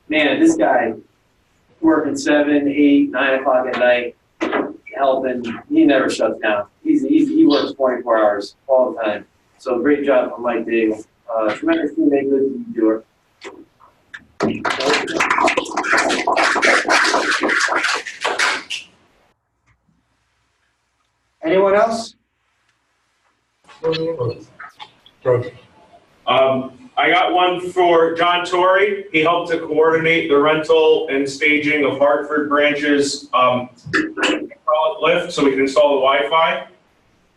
Man, this guy working 7, 8, 9 o'clock at night, helping. He never shuts down. He works 24 hours all the time. So great job from Mike Daigle. Tremendous teammate, good doer. Anyone else? I got one for John Torrey. He helped to coordinate the rental and staging of Hartford branches lift so we can install the Wi-Fi.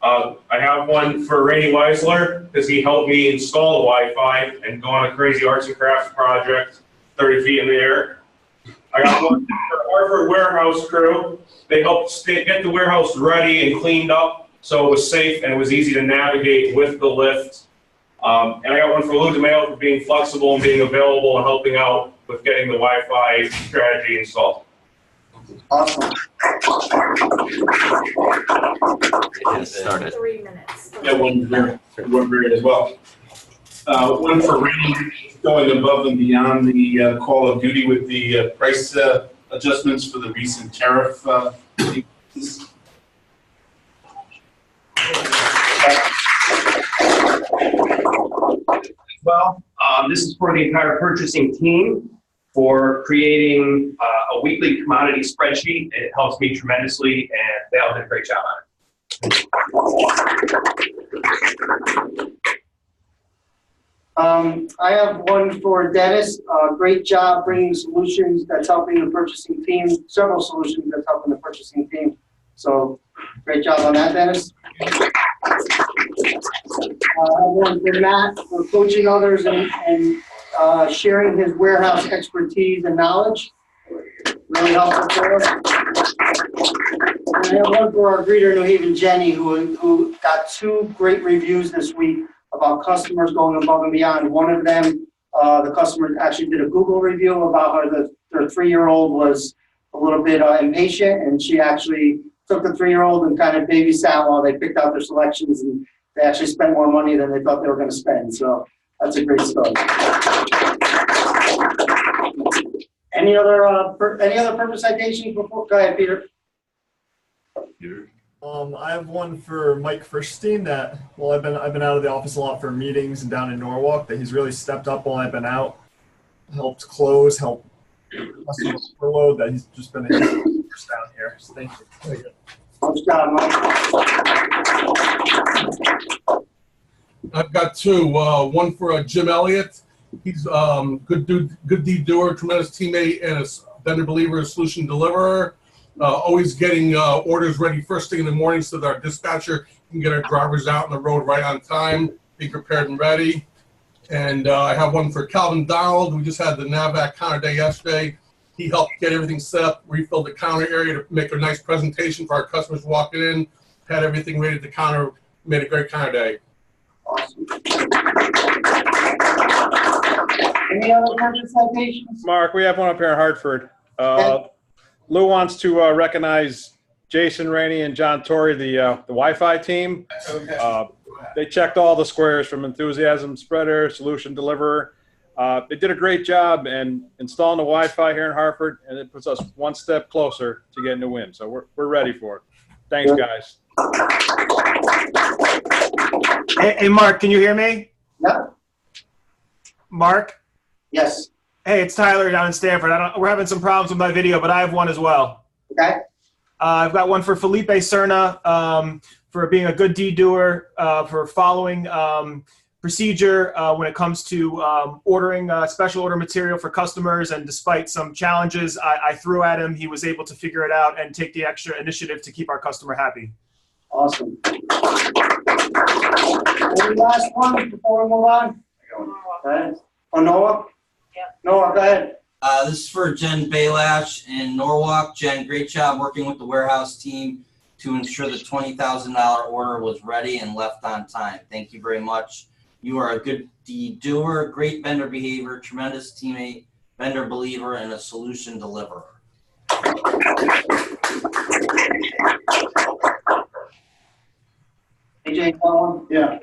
I have one for Rainey Weisler because he helped me install the Wi-Fi and go on a crazy arts and crafts project 30 feet in the air. I got one for Hartford warehouse crew. They helped get the warehouse ready and cleaned up so it was safe and it was easy to navigate with the lift. And I got one for Lou DeMail for being flexible and being available and helping out with getting the Wi-Fi strategy installed. Awesome. Get started. 3 minutes. Yeah, one period as well. One for Rainey, going above and beyond the call of duty with the price adjustments for the recent tariff increases. Well, this is for the entire purchasing team for creating a weekly commodity spreadsheet. It helps me tremendously, and they all did a great job on it. I have one for Dennis. Great job bringing solutions that's helping the purchasing team, several solutions that's helping the purchasing team. So great job on that, Dennis. I have one for Matt for coaching others and sharing his warehouse expertise and knowledge. Really helpful for us. And I have one for our greeter in New Haven, Jenny, who got 2 great reviews this week about customers going above and beyond. One of them, the customer actually did a Google review about how their 3-year-old was a little bit impatient, and she actually took the 3-year-old and kind of babysat while they picked out their selections, and they actually spent more money than they thought they were going to spend. So that's a great story. Any other purpose citations before? Go ahead, Peter. I have one for Mike Furstein that, well, I've been out of the office a lot for meetings and down in Norwalk, that he's really stepped up while I've been out, helped close, helped customer overload, that he's just been a force down here. So thank you. Very good. Good job, Mike. I've got 2. One for Jim Elliott. He's good deed doer, tremendous teammate, and a vendor believer, a solution deliverer. Always getting orders ready first thing in the morning so that our dispatcher can get our drivers out on the road right on time, be prepared and ready. And I have one for Calvin Donald. We just had the NAVAC counter day yesterday. He helped get everything set up, refilled the counter area to make a nice presentation for our customers walking in, had everything ready at the counter, made a great counter day. Awesome. Any other purchase citations? Mark, we have one up here in Hartford. Lou wants to recognize Jason Rainey and John Torrey, the Wi-Fi team. They checked all the squares from enthusiasm spreader, solution deliverer. They did a great job in installing the Wi-Fi here in Hartford, and it puts us one step closer to getting a win. So we're ready for it. Thanks, guys. Hey, Mark, can you hear me? Yeah. Mark? Yes. Hey, it's Tyler down in Stanford. We're having some problems with my video, but I have one as well. Okay. I've got one for Felipe Serna for being a good deed doer, for following procedure when it comes to ordering special order material for customers. And despite some challenges I threw at him, he was able to figure it out and take the extra initiative to keep our customer happy. Awesome. Any last one before we move on? Go ahead. Oh, Noah? Yeah. Noah, go ahead. This is for Jen Baylash in Norwalk. Jen, great job working with the warehouse team to ensure the $20,000 order was ready and left on time. Thank you very much. You are a good deed doer, great vendor behavior, tremendous teammate, vendor believer, and a solution deliverer. AJ, one? Yeah.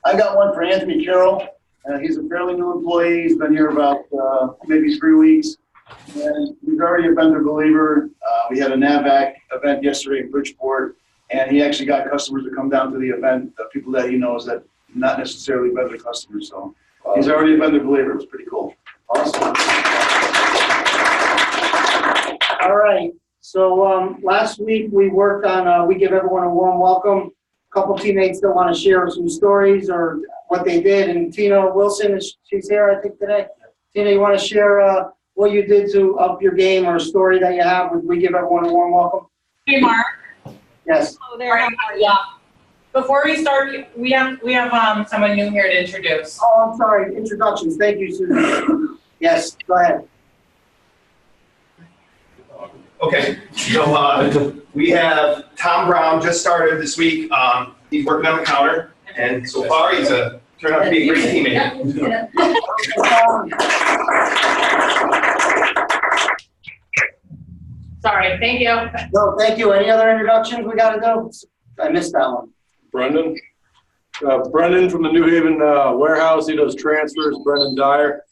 I got one for Anthony Carroll. He's a fairly new employee. He's been here about maybe 3 weeks. And he's already a vendor believer. We had a NAVAC event yesterday in Bridgeport, and he actually got customers to come down to the event, the people that he knows that not necessarily vendor customers. So he's already a vendor believer. It's pretty cool. Awesome. All right. So last week we worked on, we give everyone a warm welcome. A couple teammates that want to share some stories or what they did. And Tina Wilson, she's here, I think, today. Tina, you want to share what you did to up your game or a story that you have? We give everyone a warm welcome. Hey, Mark. Yes. Hello there. How are you? Before we start, we have someone new here to introduce. Oh, I'm sorry. Introductions. Thank you, Susan. Yes, go ahead. Okay, so we have Tom Brown, just started this week. He's working on the counter, and so far he's turned out to be a great teammate. Sorry, thank you. No, thank you. Any other introductions we got to do? I missed that one. Brendan. Brendan from the New Haven warehouse. He does transfers. Brendan Dyer.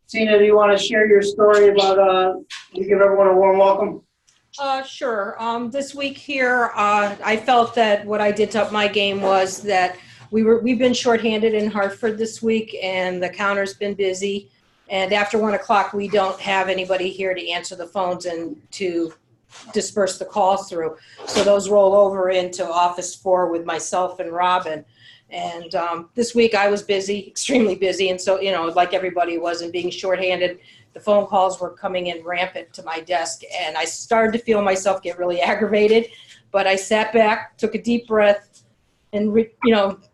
Tina, do you want to share your story about, you give everyone a warm welcome? Sure. This week here, I felt that what I did to up my game was that we've been shorthanded in Hartford this week, and the counter's been busy. And after 1 o'clock, we don't have anybody here to answer the phones and to disperse the calls through. So those roll over into Office 4 with myself and Robin. And this week I was busy, extremely busy. And so, like everybody was, and being shorthanded, the phone calls were coming in rampant to my desk. And I started to feel myself get really aggravated. But I sat back, took a deep breath, and,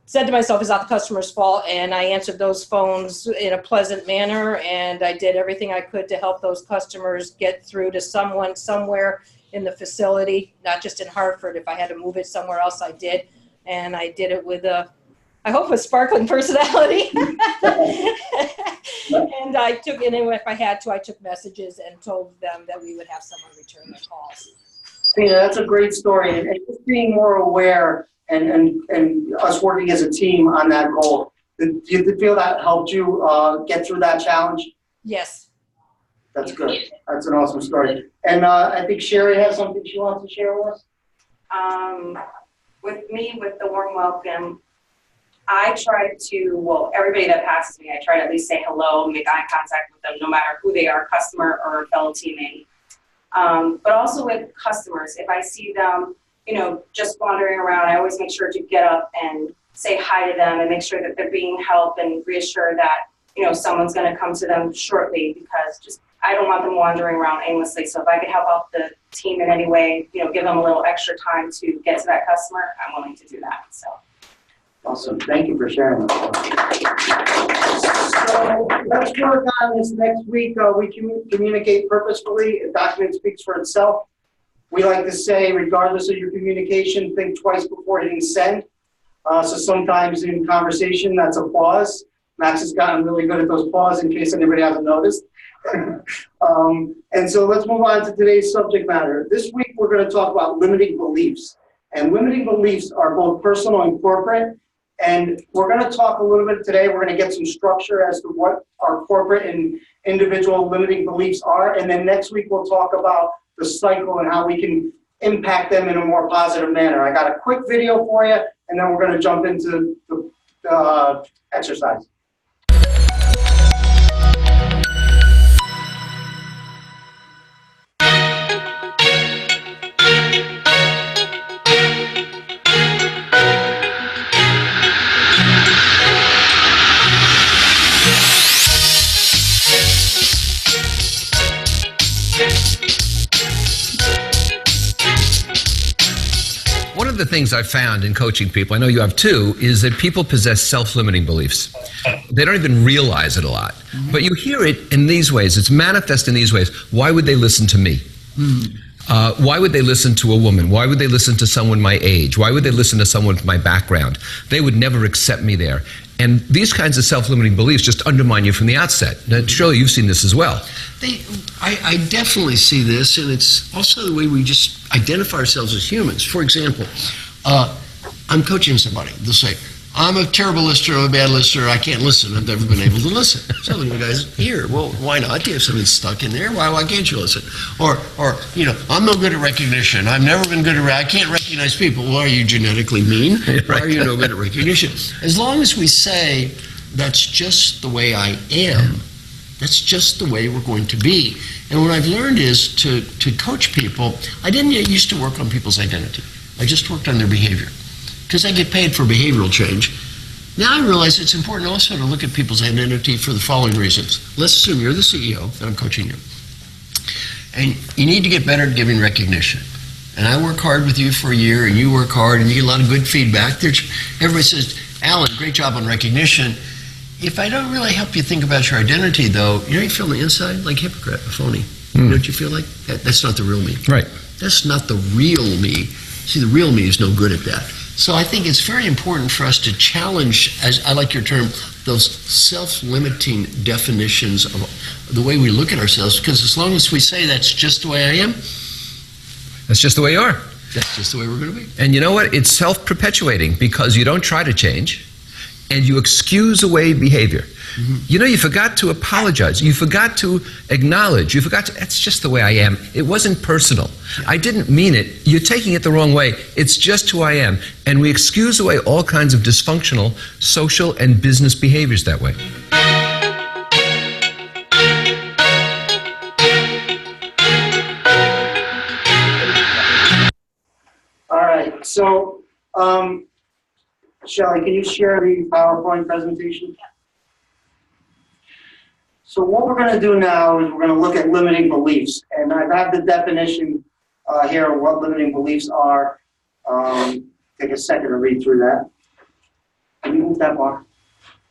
said to myself, it's not the customer's fault. And I answered those phones in a pleasant manner. And I did everything I could to help those customers get through to someone somewhere in the facility, not just in Hartford. If I had to move it somewhere else, I did. And I did it with I hope a sparkling personality. And if I had to, I took messages and told them that we would have someone return their calls. Tina, that's a great story. And just being more aware and us working as a team on that goal. Do you feel that helped you get through that challenge? Yes. That's good. That's an awesome story. And I think Sherry has something she wants to share with us. With the warm welcome, I try to, everybody that passes me, I try to at least say hello, make eye contact with them, no matter who they are, customer or fellow teammate. But also with customers, if I see them, just wandering around, I always make sure to get up and say hi to them and make sure that they're being helped and reassure that, someone's going to come to them shortly, because I don't want them wandering around aimlessly. So if I can help out the team in any way, give them a little extra time to get to that customer, I'm willing to do that. So. Awesome. Thank you for sharing that. So let's work on this next week. We communicate purposefully. A document speaks for itself. We like to say, regardless of your communication, think twice before hitting send. So sometimes in conversation, that's a pause. Max has gotten really good at those pauses in case anybody hasn't noticed. And so let's move on to today's subject matter. This week, we're going to talk about limiting beliefs. And limiting beliefs are both personal and corporate. And we're going to talk a little bit today. We're going to get some structure as to what our corporate and individual limiting beliefs are. And then next week, we'll talk about the cycle and how we can impact them in a more positive manner. I got a quick video for you, and then we're going to jump into the exercise. One of the things I've found in coaching people, I know you have too, is that people possess self-limiting beliefs. They don't even realize it a lot. But you hear it in these ways. It's manifest in these ways. Why would they listen to me? Why would they listen to a woman? Why would they listen to someone my age? Why would they listen to someone with my background? They would never accept me there. And these kinds of self-limiting beliefs just undermine you from the outset. Now, surely you've seen this as well. I definitely see this, and it's also the way we just identify ourselves as humans. For example, I'm coaching somebody. They'll say, I'm a terrible listener, I'm a bad listener, I can't listen, I've never been able to listen. So the guy's here, well, why not? You have something stuck in there, why can't you listen? Or, I'm no good at recognition, I've never been good at, I can't recognize people. Well, are you genetically mean? Why are you no good at recognition? As long as we say, that's just the way I am, that's just the way we're going to be. And what I've learned is to coach people, I didn't used to work on people's identity. I just worked on their behavior. Because I get paid for behavioral change. Now I realize it's important also to look at people's identity for the following reasons. Let's assume you're the CEO and I'm coaching you. And you need to get better at giving recognition. And I work hard with you for a year and you work hard and you get a lot of good feedback. Everybody says, Alan, great job on recognition. If I don't really help you think about your identity though, you know how you feel on the inside? Like a hypocrite, a phony. You know what you feel like? That's not the real me. Right. That's not the real me. See, the real me is no good at that. So I think it's very important for us to challenge, as I like your term, those self-limiting definitions of the way we look at ourselves, because as long as we say that's just the way I am, that's just the way you are. That's just the way we're going to be. And you know what? It's self-perpetuating because you don't try to change and you excuse away behavior. Mm-hmm. You know, you forgot to apologize. You forgot to acknowledge. You forgot to, that's just the way I am. It wasn't personal. Yeah. I didn't mean it. You're taking it the wrong way. It's just who I am. And we excuse away all kinds of dysfunctional social and business behaviors that way. All right, so, Shelley, can you share the PowerPoint presentation? So what we're going to do now is we're going to look at limiting beliefs. And I have the definition here of what limiting beliefs are. Take a second to read through that. Can you move that bar?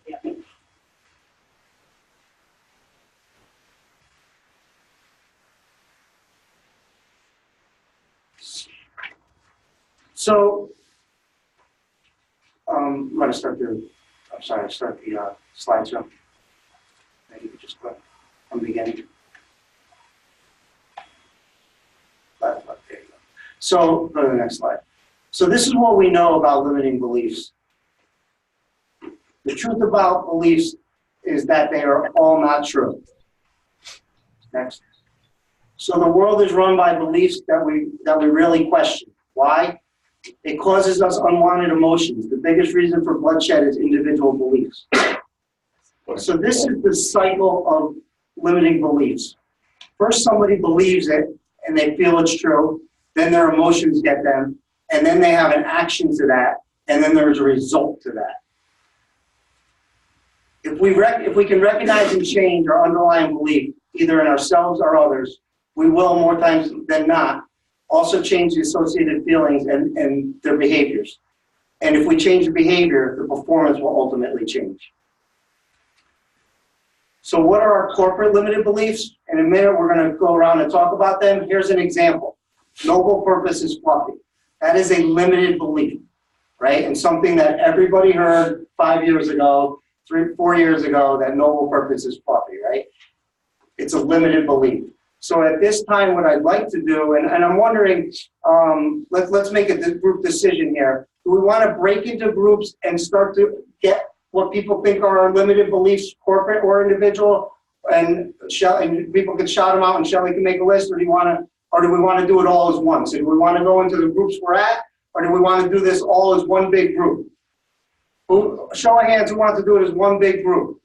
Yeah. So, I'm going to start the slideshow. Maybe you could just go from the beginning. There you go. So, go to the next slide. So this is what we know about limiting beliefs. The truth about beliefs is that they are all not true. Next. So the world is run by beliefs that we really question. Why? It causes us unwanted emotions. The biggest reason for bloodshed is individual beliefs. So this is the cycle of limiting beliefs. First, somebody believes it and they feel it's true. Then their emotions get them. And then they have an action to that. And then there's a result to that. If we can recognize and change our underlying belief, either in ourselves or others, we will, more times than not, also change the associated feelings and their behaviors. And if we change the behavior, the performance will ultimately change. So what are our corporate limited beliefs? In a minute, we're going to go around and talk about them. Here's an example. Noble purpose is fluffy. That is a limited belief, right? And something that everybody heard 5 years ago, 4 years ago, that noble purpose is fluffy, right? It's a limited belief. So at this time, what I'd like to do, and I'm wondering, let's make a group decision here. Do we want to break into groups and start to get what people think are our limited beliefs, corporate or individual, and people can shout them out and Shelley can make a list, or do we want to do it all as one? So do we want to go into the groups we're at, or do we want to do this all as one big group? Show of hands who wants to do it as one big group.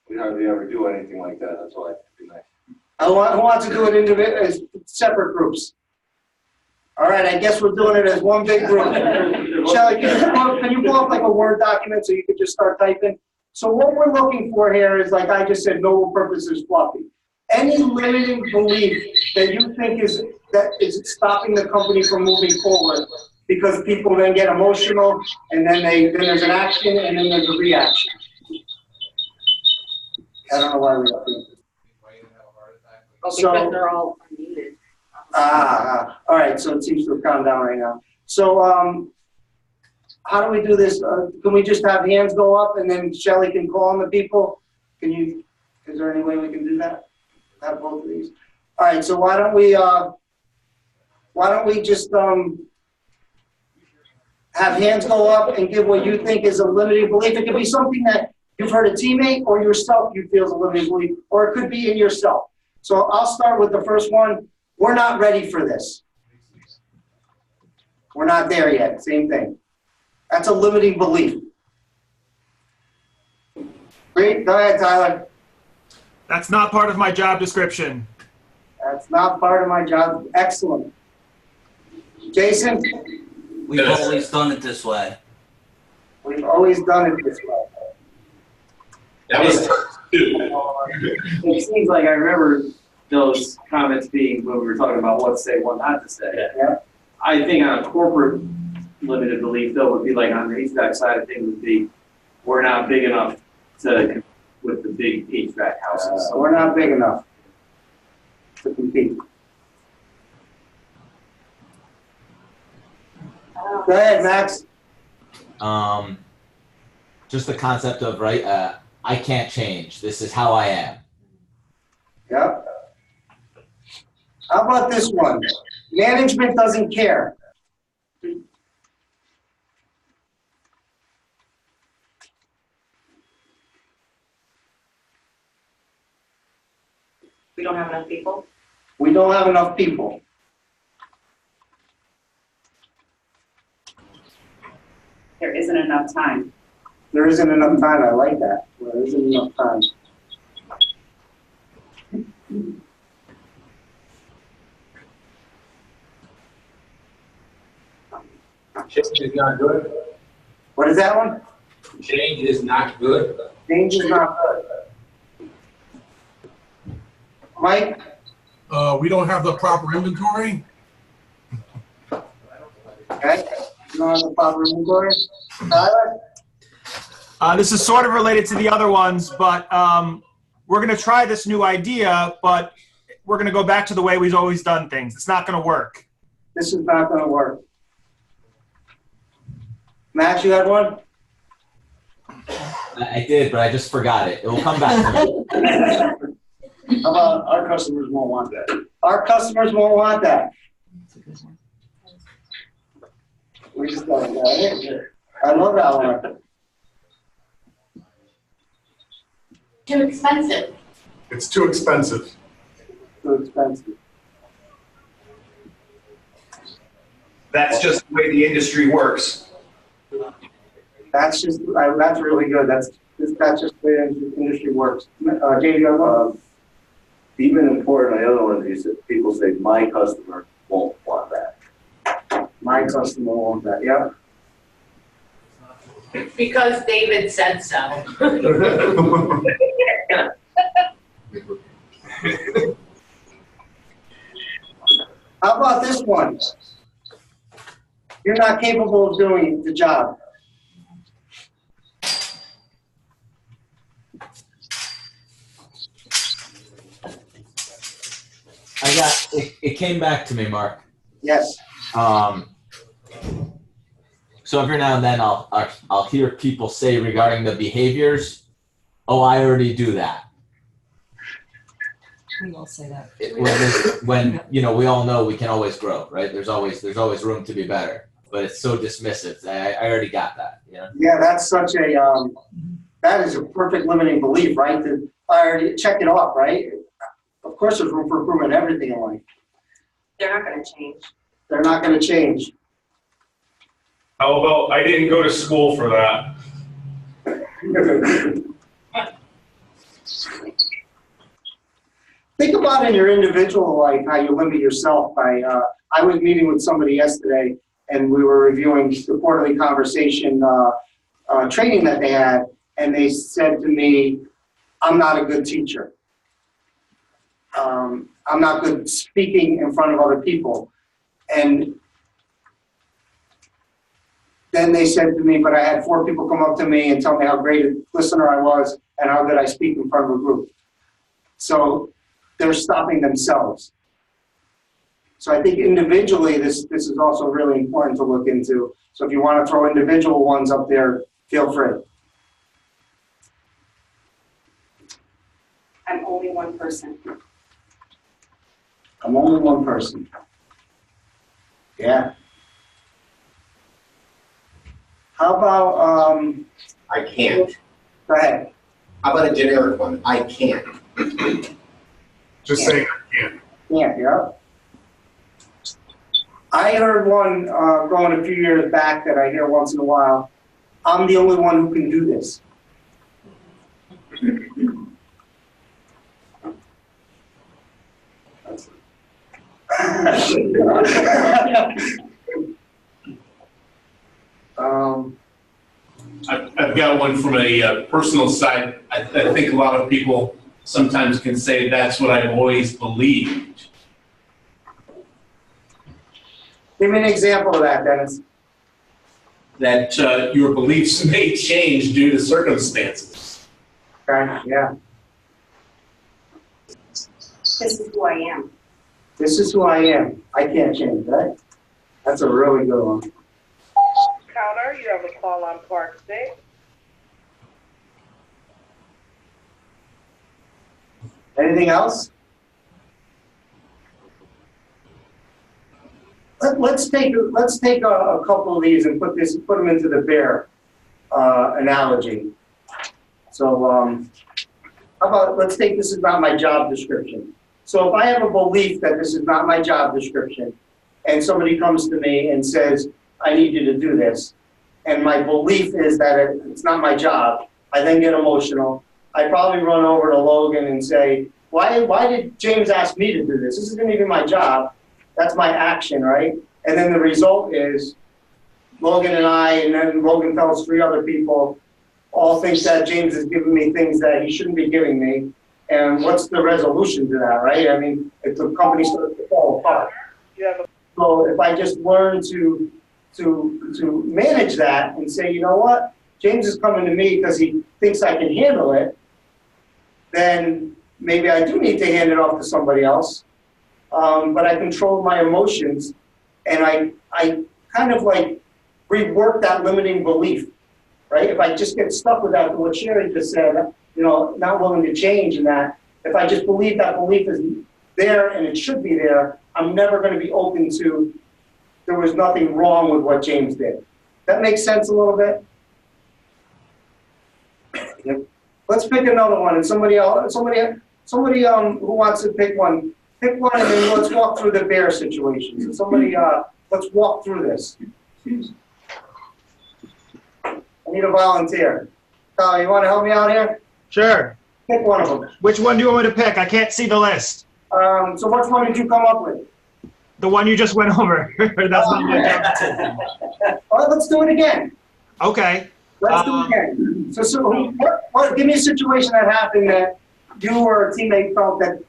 We hardly ever do anything like that. That's why it'd be nice. Who wants to do it as separate groups? All right, I guess we're doing it as one big group. Shelley, can you pull up like a Word document so you could just start typing? So what we're looking for here is, like I just said, noble purpose is fluffy. Any limiting belief that you think is stopping the company from moving forward, because people then get emotional, and then there's an action, and then there's a reaction. I don't know why we are doing this. Well, because they're all unmuted. All right, so it seems to have calmed down right now. So how do we do this? Can we just have hands go up and then Shelley can call on the people? Is there any way we can do that? Have both of these? All right, so why don't we just, have hands go up and give what you think is a limiting belief. It could be something that you've heard a teammate or yourself you feel is a limiting belief, or it could be in yourself. So I'll start with the first one. We're not ready for this. We're not there yet. Same thing. That's a limiting belief. Great. Go ahead, Tyler. That's not part of my job description. That's not part of my job. Excellent. Jason? We've always done it this way. We've always done it this way. That was It seems like I remember those comments being when we were talking about what to say, what not to say. Yeah. I think on a corporate limited belief, though, would be like on the HVAC side of things would be, we're not big enough to with the big HVAC houses. So We're not big enough to compete. Go ahead, Max. Just the concept of, right, I can't change. This is how I am. Yep. How about this one? Management doesn't care. We don't have enough people. We don't have enough people. There isn't enough time. There isn't enough time. I like that. There isn't enough time. Change is not good. What is that one? Change is not good. Change is not good. Mike? We don't have the proper inventory. Okay. You don't have the proper inventory? Tyler? This is sort of related to the other ones, but we're going to try this new idea, but we're going to go back to the way we've always done things. It's not going to work. This is not going to work. Max, you had one? I did, but I just forgot it. It will come back to me. How about our customers won't want that? Our customers won't want that. We just don't got it. I love that one. Too expensive. It's too expensive. Too expensive. That's just the way the industry works. That's just, that's really good. That's just the way the industry works. Jamie, Even important, the other ones, you said, people say, my customer won't want that. My customer won't that, yeah. Because David said so. How about this one? You're not capable of doing the job. I got it came back to me, Mark. Yes. So every now and then I'll hear people say regarding the behaviors, "Oh, I already do that." We all say that. When you know, we all know we can always grow, right? There's always room to be better, but it's so dismissive. I already got that, you know? Yeah, that's such a that is a perfect limiting belief, right? That I already check it off, right? Of course, there's room for improvement in everything in life. They're not going to change. They're not going to change. How about, I didn't go to school for that. Think about in your individual life how you limit yourself by, I was meeting with somebody yesterday and we were reviewing the quarterly conversation training that they had, and they said to me, I'm not a good teacher. I'm not good speaking in front of other people. And then they said to me, but I had 4 people come up to me and tell me how great a listener I was and how good I speak in front of a group. So they're stopping themselves. So I think individually, this is also really important to look into. So if you want to throw individual ones up there, feel free. I'm only one person. I'm only one person. Yeah. How about, I can't. go ahead. How about a generic one? I can't. Just saying I can't. Yeah. I heard one going a few years back that I hear once in a while. I'm the only one who can do this. I've got one from a personal side. I think a lot of people sometimes can say that's what I've always believed. Give me an example of that, Dennis. That your beliefs may change due to circumstances. Okay, yeah. This is who I am. This is who I am. I can't change that. That's a really good one. Counter, you have a call on Park 6. Anything else? Let's take a couple of these and put them into the bear analogy. So how about, let's take this is not my job description. So if I have a belief that this is not my job description, and somebody comes to me and says, I need you to do this, and my belief is that it's not my job, I then get emotional. I probably run over to Logan and say, why did James ask me to do this? This isn't even my job. That's my action, right? And then the result is Logan and I, and then Logan tells 3 other people, all think that James is giving me things that he shouldn't be giving me. And what's the resolution to that, right? I mean, if the company starts to fall apart. So if I just learn to manage that and say, you know what, James is coming to me because he thinks I can handle it, then maybe I do need to hand it off to somebody else. But I control my emotions, and I kind of like rework that limiting belief, right? If I just get stuck with that, what Sherry just said, you know, not willing to change, and that if I just believe that belief is there and it should be there, I'm never going to be open to there was nothing wrong with what James did. That makes sense a little bit? Let's pick another one, and somebody who wants to pick one, and then let's walk through the bear situation. So somebody, let's walk through this. I need a volunteer. Kyle, you want to help me out here? Sure. Pick one of them. Which one do you want me to pick? I can't see the list. So which one did you come up with? The one you just went over. That's not my job. All right, let's do it again. Okay. Let's do it again. So give me a situation that happened that you or a teammate felt that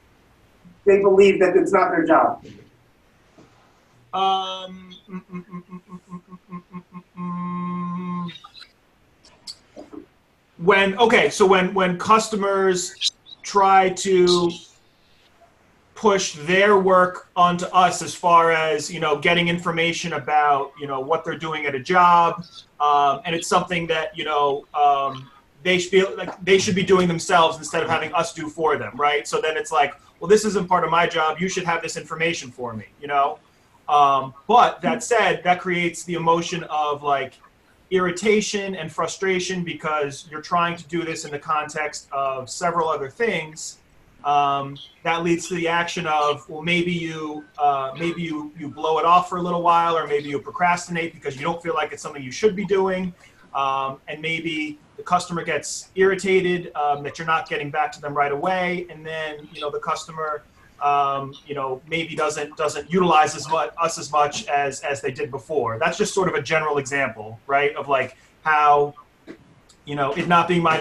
they believe that it's not their job. When customers try to push their work onto us as far as, you know, getting information about, you know, what they're doing at a job, and it's something that, you know, they feel like they should be doing themselves instead of having us do for them, right? So then it's like, well, this isn't part of my job. You should have this information for me, you know? But that said, that creates the emotion of like irritation and frustration because you're trying to do this in the context of several other things. That leads to the action of, well, maybe you blow it off for a little while, or maybe you procrastinate because you don't feel like it's something you should be doing. And maybe the customer gets irritated that you're not getting back to them right away, and then, you know, the customer maybe doesn't utilize us as much as they did before. That's just sort of a general example, right, of like how, you know, it not being my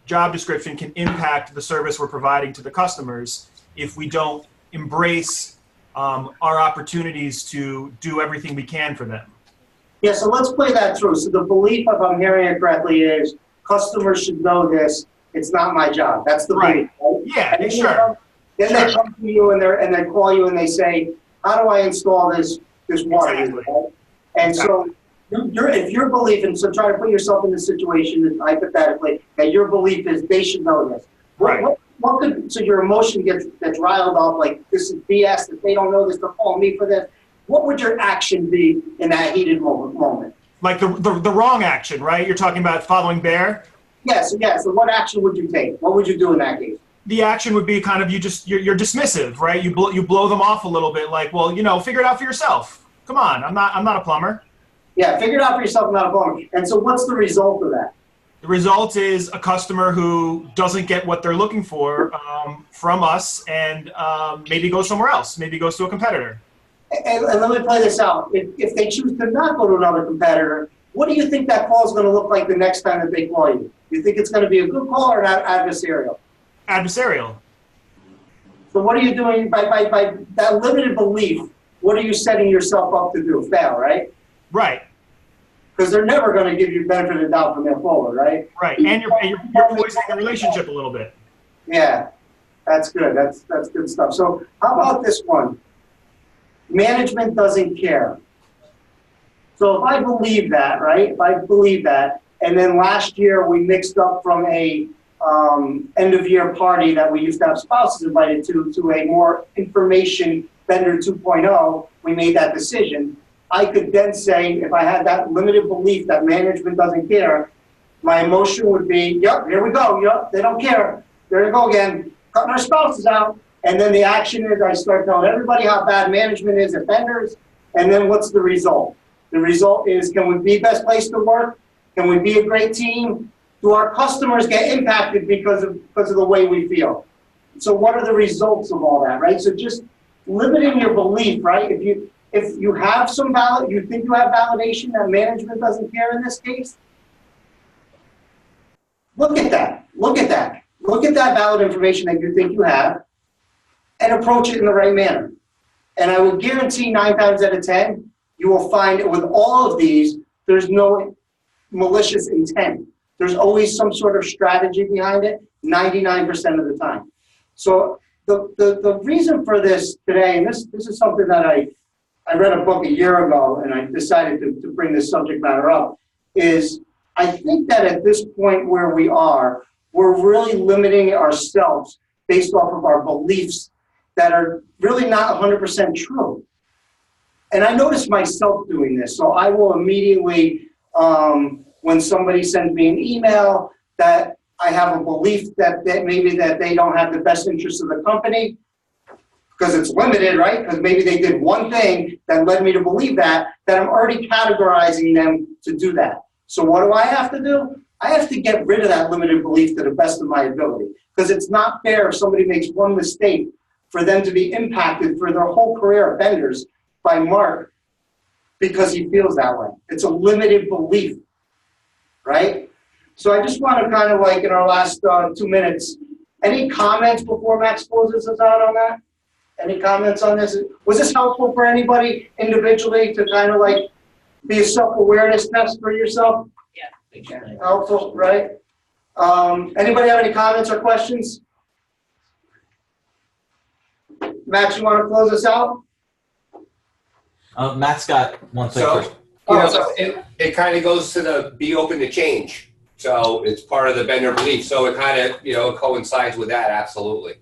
job description can impact the service we're providing to the customers if we don't embrace our opportunities to do everything we can for them. Yeah, so let's play that through. So the belief, if I'm hearing it correctly, is customers should know this. It's not my job. That's the belief, right? Yeah, and then sure. Then they come to you and they call you and they say, how do I install this water heater? Right? And so if your belief, and so try to put yourself in the situation hypothetically, that your belief is they should know this. What could, so your emotion gets riled up, like this is BS, if they don't know this, they're calling me for this. What would your action be in that heated moment? Like the wrong action, right? You're talking about following Bear? Yes, yes. So what action would you take? What would you do in that case? The action would be kind of you're dismissive, right? You blow them off a little bit, like, well, figure it out for yourself. Come on, I'm not a plumber. Yeah, figure it out for yourself, I'm not a plumber. And so what's the result of that? The result is a customer who doesn't get what they're looking for from us, and maybe goes somewhere else. Maybe goes to a competitor. And let me play this out. If they choose to not go to another competitor, what do you think that call is going to look like the next time that they call you? You think it's going to be a good call or not adversarial? Adversarial. So what are you doing by that limited belief? What are you setting yourself up to do? Fail, right? Right. Because they're never going to give you benefit of the doubt from their forward, right? Right, and you're poisoning the relationship a little bit. Yeah, that's good. That's good stuff. So how about this one? Management doesn't care. So if I believe that, right? If I believe that, and then last year we mixed up from a end of year party that we used to have spouses invited to a more information vendor 2.0, we made that decision. I could then say, if I had that limited belief that management doesn't care, my emotion would be, yep, here we go. Yep, they don't care. There you go again, cutting our spouses out. And then the action is I start telling everybody how bad management is at vendors. And then what's the result? The result is, can we be best place to work? Can we be a great team? Do our customers get impacted because of the way we feel? So what are the results of all that, right? So just limiting your belief, right? If you have you think you have validation that management doesn't care in this case, look at that. Look at that. Look at that valid information that you think you have and approach it in the right manner. And I would guarantee 9 times out of 10, you will find with all of these, there's no malicious intent. There's always some sort of strategy behind it, 99% of the time. So the reason for this today, and this is something that I read a book a year ago, and I decided to bring this subject matter up, is I think that at this point where we are, we're really limiting ourselves based off of our beliefs that are really not 100% true. And I notice myself doing this, so I will immediately, when somebody sends me an email that I have a belief that maybe that they don't have the best interests of the company, because it's limited, right? Because maybe they did one thing that led me to believe that I'm already categorizing them to do that. So what do I have to do? I have to get rid of that limited belief to the best of my ability, because it's not fair if somebody makes one mistake for them to be impacted for their whole career at vendors by Mark because he feels that way. It's a limited belief, right? So I just want to kind of like in our last 2 minutes, any comments before Max closes us out on that? Any comments on this? Was this helpful for anybody individually to kind of like be a self-awareness test for yourself? Yeah. Helpful, right? Anybody have any comments or questions? Max, you want to close us out? Matt's got one thing. So, it kind of goes to the be open to change. So it's part of the vendor belief. So it kind of, coincides with that, absolutely.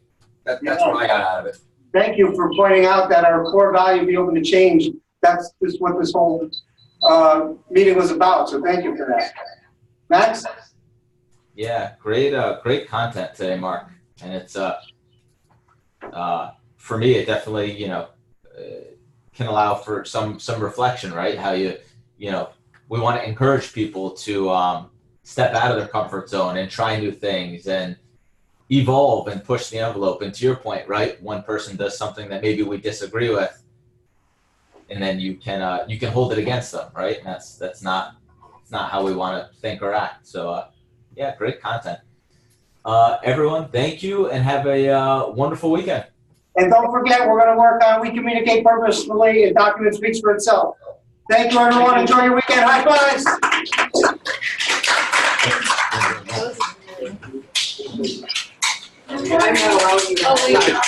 That's what I got out of it. Thank you for pointing out that our core value, be open to change. That's just what this whole meeting was about. So thank you for that. Max? Yeah, great content today, Mark. And it's for me, it definitely can allow for some reflection, right? How we want to encourage people to step out of their comfort zone and try new things and evolve and push the envelope. And to your point, right? One person does something that maybe we disagree with, and then you can hold it against them, right? And that's not how we want to think or act. So yeah, great content. Everyone, thank you and have a wonderful weekend. And don't forget, we're going to work on We Communicate Purposefully. A document speaks for itself. Thank you, everyone. Enjoy your weekend. High fives. I'm not allowed you to.